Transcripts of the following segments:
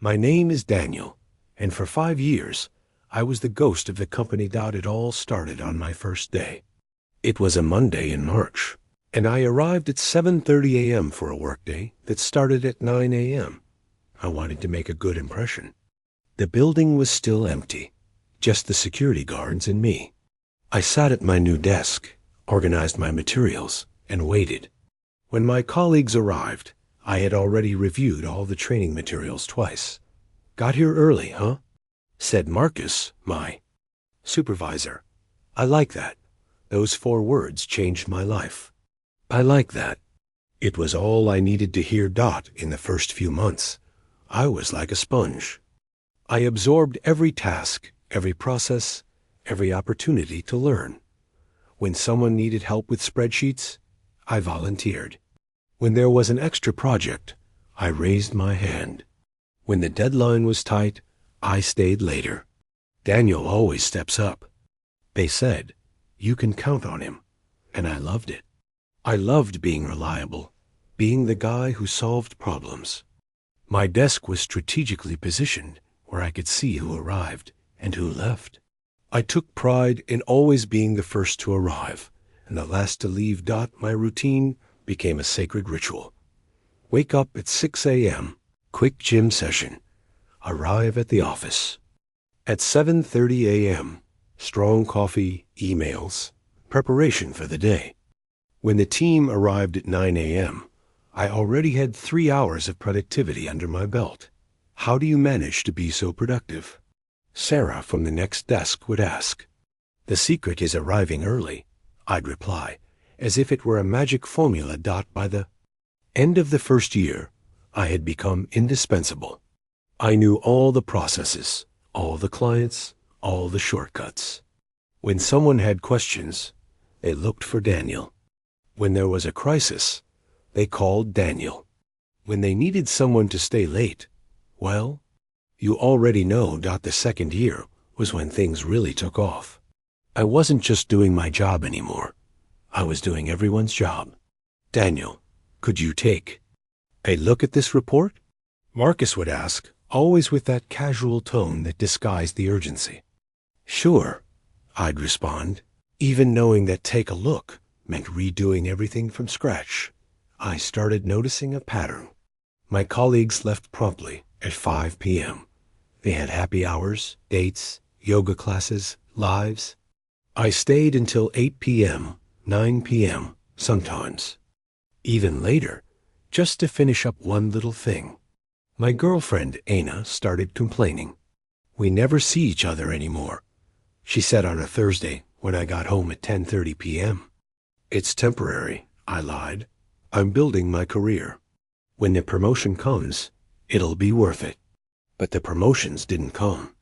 My name is Daniel, and for 5 years, I was the ghost of the company. It all started on my first day. It was a Monday in March, and I arrived at 7:30 a.m. for a workday that started at 9 a.m. I wanted to make a good impression. The building was still empty, just the security guards and me. I sat at my new desk, organized my materials, and waited. When my colleagues arrived, I had already reviewed all the training materials twice. "Got here early, huh?" said Marcus, my supervisor. I like that. Those 4 words changed my life. I like that. It was all I needed to hear. In the first few months, I was like a sponge. I absorbed every task, every process, every opportunity to learn. When someone needed help with spreadsheets, I volunteered. When there was an extra project, I raised my hand. When the deadline was tight, I stayed later. Daniel always steps up. They said, "You can count on him," and I loved it. I loved being reliable, being the guy who solved problems. My desk was strategically positioned where I could see who arrived and who left. I took pride in always being the first to arrive and the last to leave. My routine became a sacred ritual. Wake up at 6 a.m., quick gym session, arrive at the office. At 7:30 a.m., strong coffee, emails, preparation for the day. When the team arrived at 9 a.m., I already had 3 hours of productivity under my belt. "How do you manage to be so productive?" Sarah from the next desk would ask. "The secret is arriving early," I'd reply, as if it were a magic formula. By the end of the first year, I had become indispensable. I knew all the processes, all the clients, all the shortcuts. When someone had questions, they looked for Daniel. When there was a crisis, they called Daniel. When they needed someone to stay late, well, you already know. The second year was when things really took off. I wasn't just doing my job anymore. I was doing everyone's job. "Daniel, could you take a look at this report?" Marcus would ask, always with that casual tone that disguised the urgency. "Sure," I'd respond, even knowing that take a look meant redoing everything from scratch. I started noticing a pattern. My colleagues left promptly at 5 p.m. They had happy hours, dates, yoga classes, lives. I stayed until 8 p.m., 9 p.m., sometimes. Even later, just to finish up one little thing. My girlfriend, Aina, started complaining. "We never see each other anymore," she said on a Thursday when I got home at 10:30 p.m. "It's temporary," I lied. "I'm building my career. When the promotion comes, it'll be worth it." But the promotions didn't come.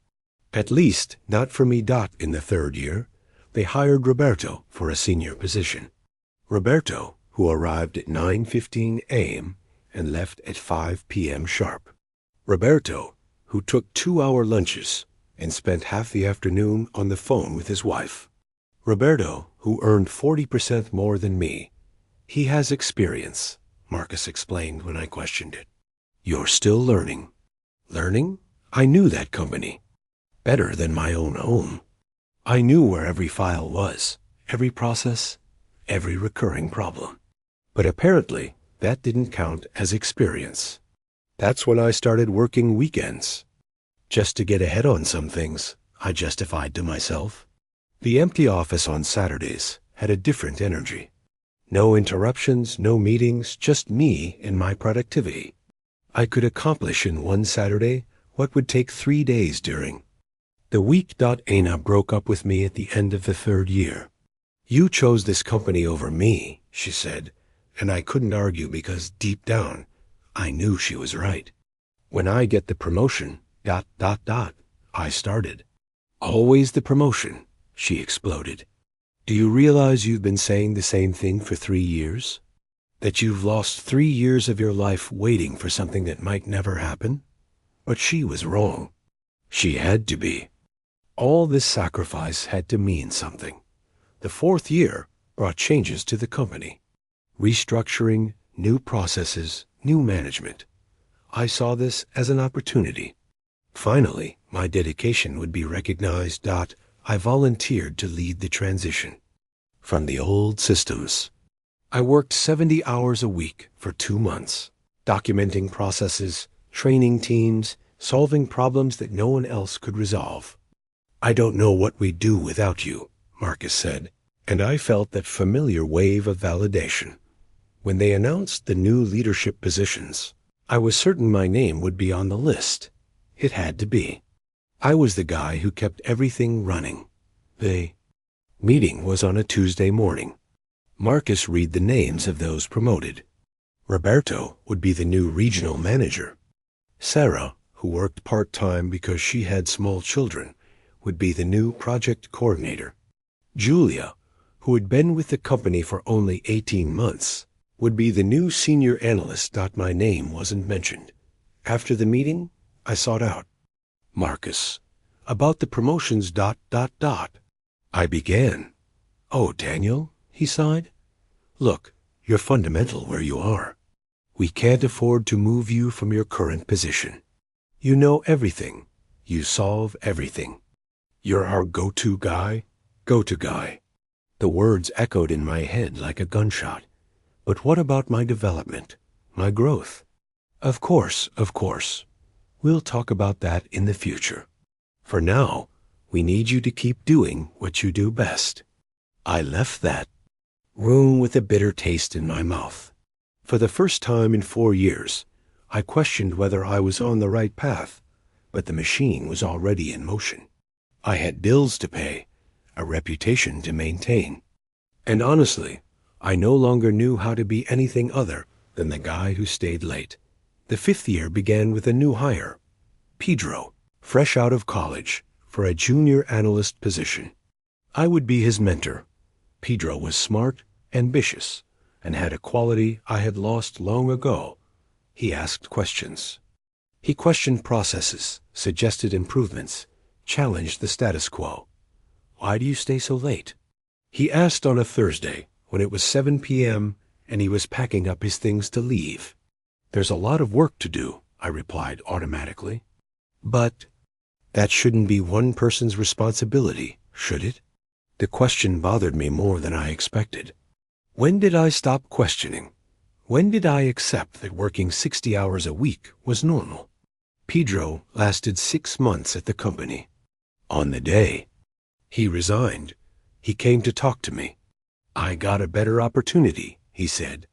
At least, not for me. In the 3rd year, they hired Roberto for a senior position. Roberto, who arrived at 9:15 a.m. and left at 5 p.m. sharp. Roberto, who took 2-hour lunches and spent half the afternoon on the phone with his wife. Roberto, who earned 40% more than me. "He has experience," Marcus explained when I questioned it. "You're still learning." Learning? I knew that company better than my own home. I knew where every file was, every process, every recurring problem. But apparently, that didn't count as experience. That's when I started working weekends. Just to get ahead on some things, I justified to myself. The empty office on Saturdays had a different energy. No interruptions, no meetings, just me and my productivity. I could accomplish in one Saturday what would take 3 days during the week. Aina broke up with me at the end of the 3rd year. "You chose this company over me," she said, and I couldn't argue because deep down, I knew she was right. "When I get the promotion, I started." "Always the promotion," she exploded. "Do you realize you've been saying the same thing for 3 years? That you've lost 3 years of your life waiting for something that might never happen?" But she was wrong. She had to be. All this sacrifice had to mean something. The 4th year brought changes to the company. Restructuring, new processes, new management. I saw this as an opportunity. Finally, my dedication would be recognized. I volunteered to lead the transition from the old systems. I worked 70 hours a week for 2 months, documenting processes, training teams, solving problems that no one else could resolve. I don't know what we'd do without you, Marcus said, and I felt that familiar wave of validation. When they announced the new leadership positions, I was certain my name would be on the list. It had to be. I was the guy who kept everything running. The meeting was on a Tuesday morning. Marcus read the names of those promoted. Roberto would be the new regional manager. Sarah, who worked part-time because she had small children, would be the new project coordinator. Julia, who had been with the company for only 18 months, would be the new senior analyst. My name wasn't mentioned. After the meeting, I sought out Marcus about the promotions. I began. "Oh, Daniel," he sighed. "Look, you're fundamental where you are. We can't afford to move you from your current position. You know everything. You solve everything. You're our go-to guy." Go-to guy. The words echoed in my head like a gunshot. But what about my development, my growth? Of course. We'll talk about that in the future. For now, we need you to keep doing what you do best. I left that room with a bitter taste in my mouth. For the first time in 4 years, I questioned whether I was on the right path, but the machine was already in motion. I had bills to pay, a reputation to maintain. And honestly, I no longer knew how to be anything other than the guy who stayed late. The 5th year began with a new hire, Pedro, fresh out of college, for a junior analyst position. I would be his mentor. Pedro was smart, ambitious, and had a quality I had lost long ago. He asked questions. He questioned processes, suggested improvements, challenged the status quo. "Why do you stay so late?" he asked on a Thursday when it was 7 p.m. and he was packing up his things to leave. "There's a lot of work to do," I replied automatically. "But that shouldn't be one person's responsibility, should it?" The question bothered me more than I expected. When did I stop questioning? When did I accept that working 60 hours a week was normal? Pedro lasted 6 months at the company. On the day he resigned, he came to talk to me. "I got a better opportunity," he said.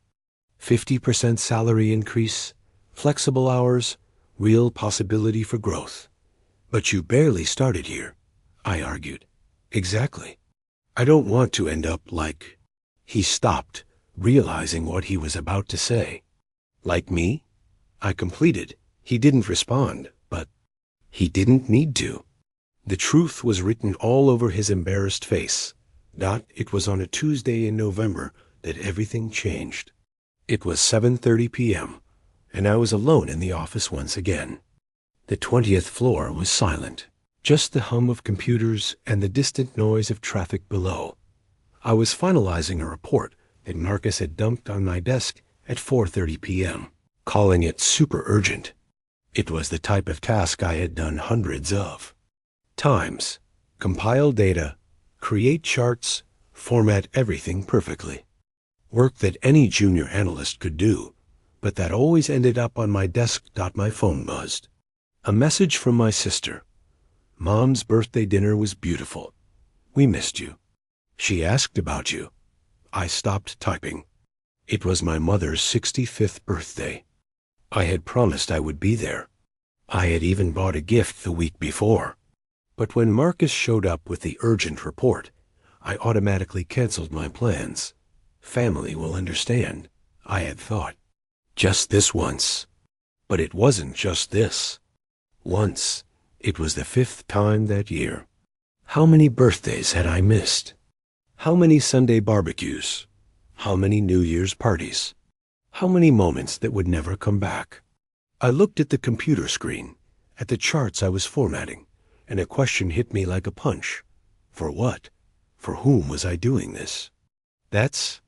50% salary increase, flexible hours, real possibility for growth. "But you barely started here," I argued. "Exactly. I don't want to end up like—" He stopped, realizing what he was about to say. "Like me?" I completed. He didn't respond, but he didn't need to. The truth was written all over his embarrassed face. It was on a Tuesday in November that everything changed. It was 7:30 p.m., and I was alone in the office once again. The 20th floor was silent, just the hum of computers and the distant noise of traffic below. I was finalizing a report that Marcus had dumped on my desk at 4:30 p.m., calling it super urgent. It was the type of task I had done hundreds of times. Compile data, create charts, format everything perfectly. Work that any junior analyst could do, but that always ended up on my desk. My phone buzzed. A message from my sister. "Mom's birthday dinner was beautiful. We missed you. She asked about you." I stopped typing. It was my mother's 65th birthday. I had promised I would be there. I had even bought a gift the week before. But when Marcus showed up with the urgent report, I automatically canceled my plans. Family will understand, I had thought. Just this once. But it wasn't just this. Once. It was the 5th time that year. How many birthdays had I missed? How many Sunday barbecues? How many New Year's parties? How many moments that would never come back? I looked at the computer screen, at the charts I was formatting, and a question hit me like a punch. For what? For whom was I doing this? That's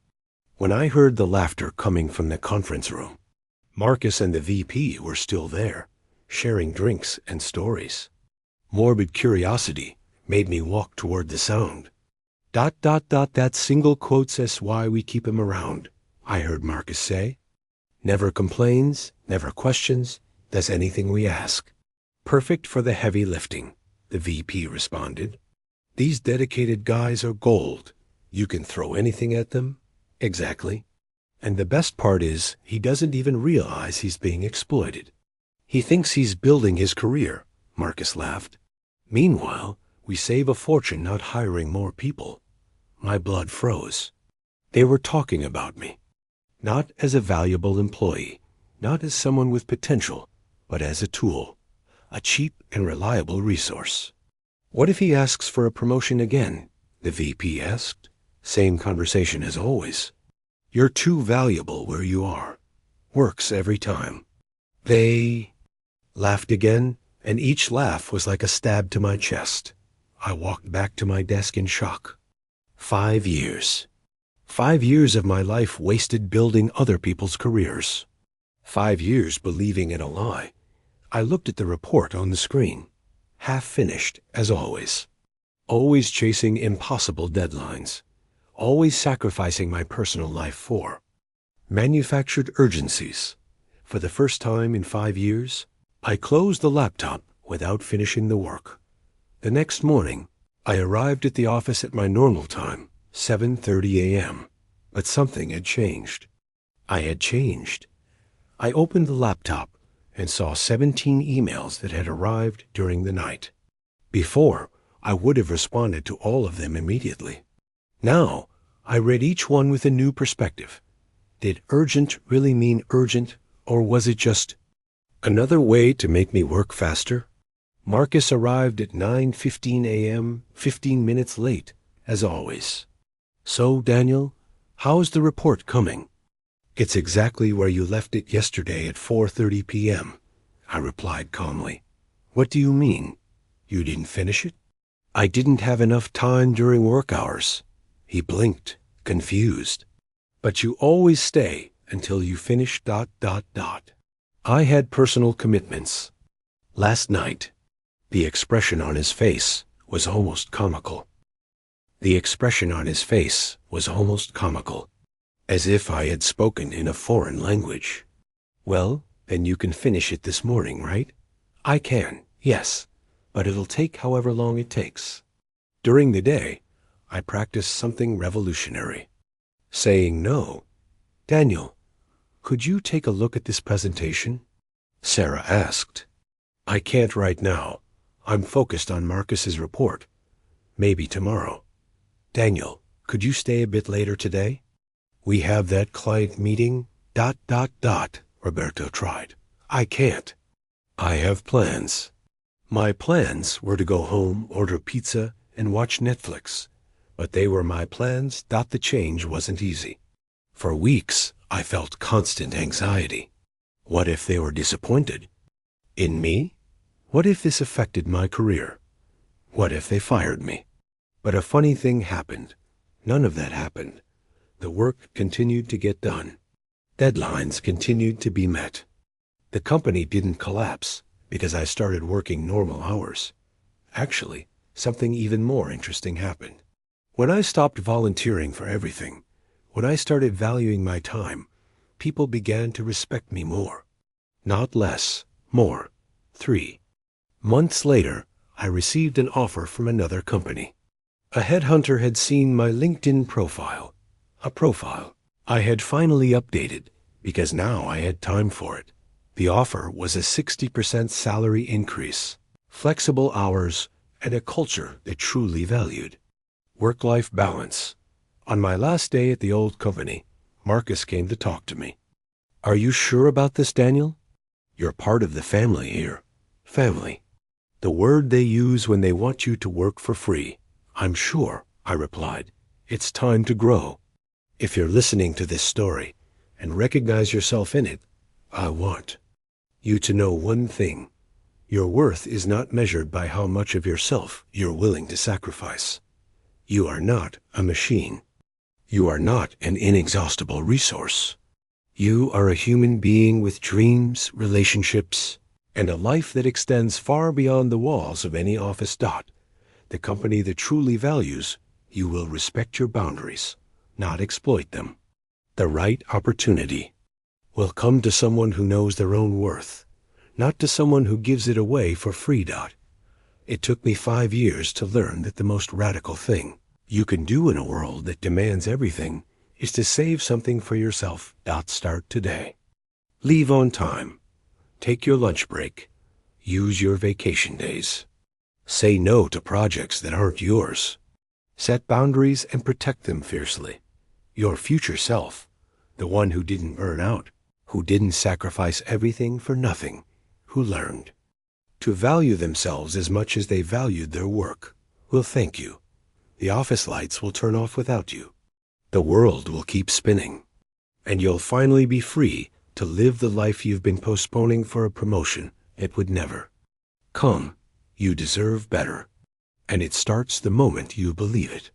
when I heard the laughter coming from the conference room. Marcus and the VP were still there, sharing drinks and stories. Morbid curiosity made me walk toward the sound. That single quote says why we keep him around, I heard Marcus say. Never complains, never questions, does anything we ask. Perfect for the heavy lifting, the VP responded. These dedicated guys are gold. You can throw anything at them. Exactly. And the best part is, he doesn't even realize he's being exploited. He thinks he's building his career, Marcus laughed. Meanwhile, we save a fortune not hiring more people. My blood froze. They were talking about me. Not as a valuable employee, not as someone with potential, but as a tool, a cheap and reliable resource. What if he asks for a promotion again? The VP asked. Same conversation as always. You're too valuable where you are. Works every time. They laughed again, and each laugh was like a stab to my chest. I walked back to my desk in shock. 5 years. 5 years of my life wasted building other people's careers. 5 years believing in a lie. I looked at the report on the screen. Half finished, as always. Always chasing impossible deadlines. Always sacrificing my personal life for manufactured urgencies. For the first time in 5 years, I closed the laptop without finishing the work. The next morning, I arrived at the office at my normal time, 7:30 a.m., but something had changed. I had changed. I opened the laptop and saw 17 emails that had arrived during the night. Before, I would have responded to all of them immediately. Now, I read each one with a new perspective. Did urgent really mean urgent, or was it just another way to make me work faster? Marcus arrived at 9:15 a.m., 15 minutes late, as always. So, Daniel, how's the report coming? It's exactly where you left it yesterday at 4:30 p.m., I replied calmly. What do you mean? You didn't finish it? I didn't have enough time during work hours. He blinked, confused. But you always stay until you finish ... I had personal commitments. Last night, the expression on his face was almost comical. The expression on his face was almost comical, as if I had spoken in a foreign language. Well, then you can finish it this morning, right? I can, yes, but it'll take however long it takes. During the day, I practice something revolutionary. Saying no. Daniel, could you take a look at this presentation? Sarah asked. I can't right now. I'm focused on Marcus's report. Maybe tomorrow. Daniel, could you stay a bit later today? We have that client meeting, ... Roberto tried. I can't. I have plans. My plans were to go home, order pizza, and watch Netflix. But they were my plans. The change wasn't easy. For weeks, I felt constant anxiety. What if they were disappointed? In me? What if this affected my career? What if they fired me? But a funny thing happened. None of that happened. The work continued to get done. Deadlines continued to be met. The company didn't collapse because I started working normal hours. Actually, something even more interesting happened. When I stopped volunteering for everything, when I started valuing my time, people began to respect me more. Not less, more. 3 months later, I received an offer from another company. A headhunter had seen my LinkedIn profile. A profile I had finally updated because now I had time for it. The offer was a 60% salary increase, flexible hours, and a culture that truly valued work-life balance. On my last day at the old company, Marcus came to talk to me. Are you sure about this, Daniel? You're part of the family here. Family. The word they use when they want you to work for free. I'm sure, I replied. It's time to grow. If you're listening to this story and recognize yourself in it, I want you to know one thing. Your worth is not measured by how much of yourself you're willing to sacrifice. You are not a machine. You are not an inexhaustible resource. You are a human being with dreams, relationships, and a life that extends far beyond the walls of any office. The company that truly values you will respect your boundaries, not exploit them. The right opportunity will come to someone who knows their own worth, not to someone who gives it away for free. It took me 5 years to learn that the most radical thing you can do in a world that demands everything is to save something for yourself. Start today. Leave on time. Take your lunch break. Use your vacation days. Say no to projects that aren't yours. Set boundaries and protect them fiercely. Your future self, the one who didn't burn out, who didn't sacrifice everything for nothing, who learned to value themselves as much as they valued their work, will thank you. The office lights will turn off without you. The world will keep spinning, and you'll finally be free to live the life you've been postponing for a promotion it would never come. You deserve better, and it starts the moment you believe it.